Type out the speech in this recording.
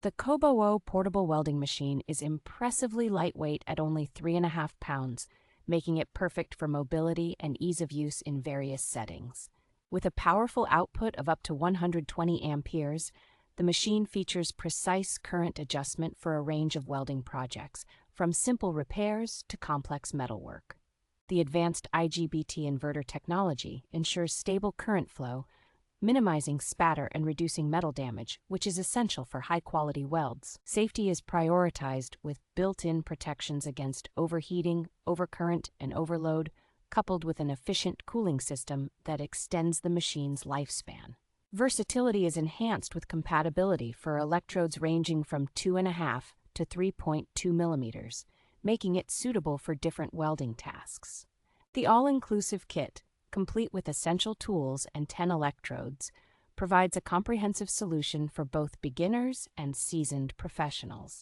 The COBOWO portable welding machine is impressively lightweight at only 3.5 pounds, making it perfect for mobility and ease of use in various settings. With a powerful output of up to 120 amperes, the machine features precise current adjustment for a range of welding projects, from simple repairs to complex metalwork. The advanced IGBT inverter technology ensures stable current flow, minimizing spatter and reducing metal damage, which is essential for high-quality welds. Safety is prioritized with built-in protections against overheating, overcurrent, and overload, coupled with an efficient cooling system that extends the machine's lifespan. Versatility is enhanced with compatibility for electrodes ranging from 2.5 to 3.2 millimeters, making it suitable for different welding tasks. The all-inclusive kit, complete with essential tools and 10 electrodes, provides a comprehensive solution for both beginners and seasoned professionals.